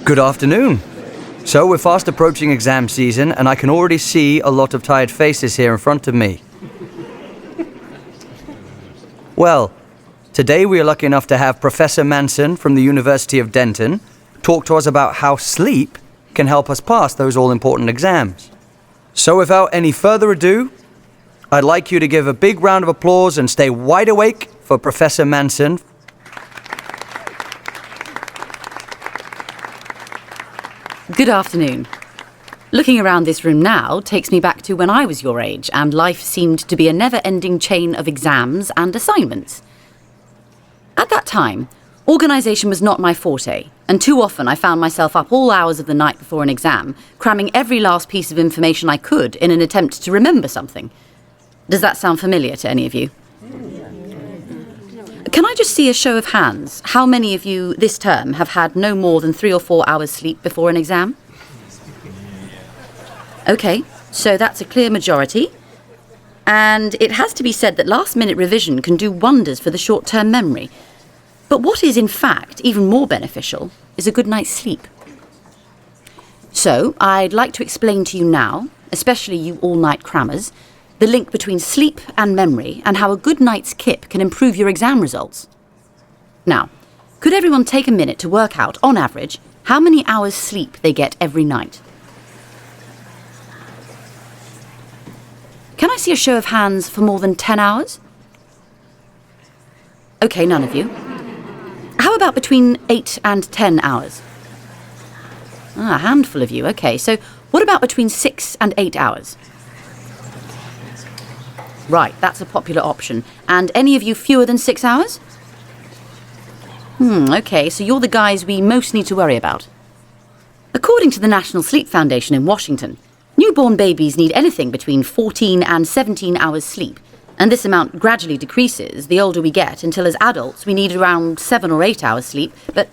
Good afternoon. So we're fast approaching exam season, and I can already see a lot of tired faces here in front of me. Well, today we are lucky enough to have Professor Manson from the University of Denton talk to us about how sleep can help us pass those all-important exams. So without any further ado, I'd like you to give a big round of applause and stay wide awake for Professor Manson. Good afternoon. Looking around this room now takes me back to when I was your age and life seemed to be a never-ending chain of exams and assignments. At that time, organisation was not my forte, and too often I found myself up all hours of the night before an exam, cramming every last piece of information I could in an attempt to remember something. Does that sound familiar to any of you? Can I just see a show of hands? How many of you this term have had no more than 3 or 4 hours sleep before an exam? Okay, so that's a clear majority. And it has to be said that last-minute revision can do wonders for the short-term memory. But what is, in fact, even more beneficial is a good night's sleep. So, I'd like to explain to you now, especially you all-night crammers, the link between sleep and memory and how a good night's kip can improve your exam results. Now, could everyone take a minute to work out, on average, how many hours sleep they get every night? Can I see a show of hands for more than 10 hours? Okay, none of you. How about between 8 and 10 hours? A handful of you, okay. So what about between 6 and 8 hours? Right, that's a popular option. And any of you fewer than 6 hours? Okay, so you're the guys we most need to worry about. According to the National Sleep Foundation in Washington, newborn babies need anything between 14 and 17 hours sleep, and this amount gradually decreases the older we get until as adults we need around 7 or 8 hours sleep, but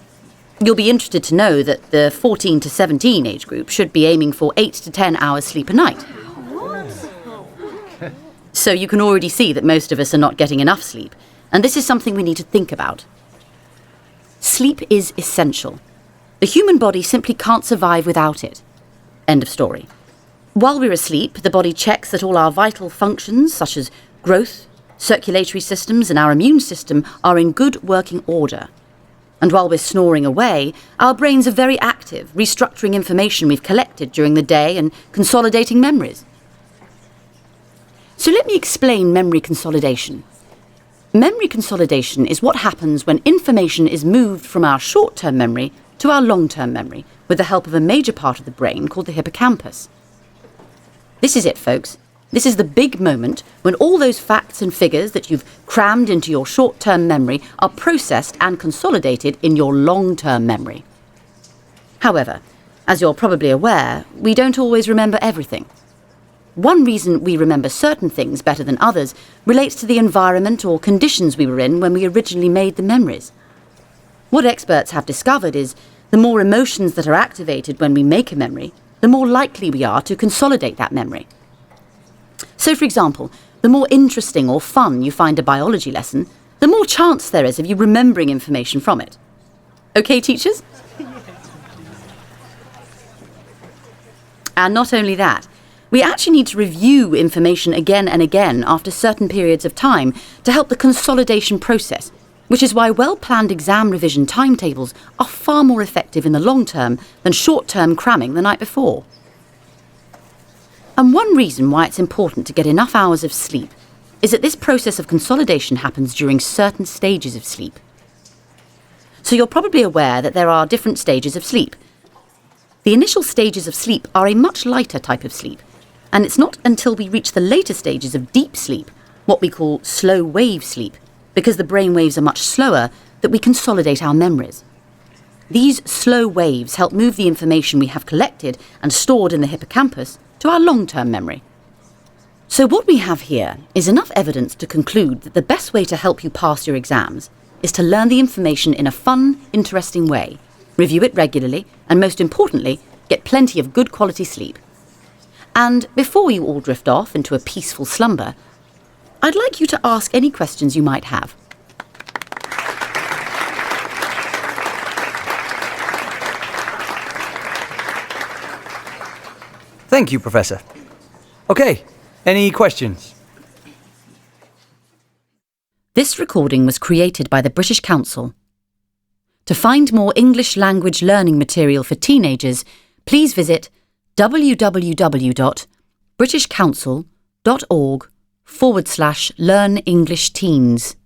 you'll be interested to know that the 14 to 17 age group should be aiming for 8 to 10 hours sleep a night. So you can already see that most of us are not getting enough sleep, and this is something we need to think about. Sleep is essential. The human body simply can't survive without it. End of story. While we're asleep, the body checks that all our vital functions, such as growth, circulatory systems, and our immune system, are in good working order. And while we're snoring away, our brains are very active, restructuring information we've collected during the day and consolidating memories. So let me explain memory consolidation. Memory consolidation is what happens when information is moved from our short-term memory to our long-term memory with the help of a major part of the brain called the hippocampus. This is it, folks. This is the big moment when all those facts and figures that you've crammed into your short-term memory are processed and consolidated in your long-term memory. However, as you're probably aware, we don't always remember everything. One reason we remember certain things better than others relates to the environment or conditions we were in when we originally made the memories. What experts have discovered is the more emotions that are activated when we make a memory, the more likely we are to consolidate that memory. So, for example, the more interesting or fun you find a biology lesson, the more chance there is of you remembering information from it. Okay, teachers? And not only that, we actually need to review information again and again after certain periods of time to help the consolidation process, which is why well-planned exam revision timetables are far more effective in the long term than short-term cramming the night before. And one reason why it's important to get enough hours of sleep is that this process of consolidation happens during certain stages of sleep. So you're probably aware that there are different stages of sleep. The initial stages of sleep are a much lighter type of sleep, and it's not until we reach the later stages of deep sleep, what we call slow wave sleep, because the brain waves are much slower, that we consolidate our memories. These slow waves help move the information we have collected and stored in the hippocampus to our long-term memory. So what we have here is enough evidence to conclude that the best way to help you pass your exams is to learn the information in a fun, interesting way, review it regularly, and most importantly, get plenty of good quality sleep. And before you all drift off into a peaceful slumber, I'd like you to ask any questions you might have. Thank you, Professor. Okay, any questions? This recording was created by the British Council. To find more English language learning material for teenagers, please visit www.britishcouncil.org/learnenglishTeens.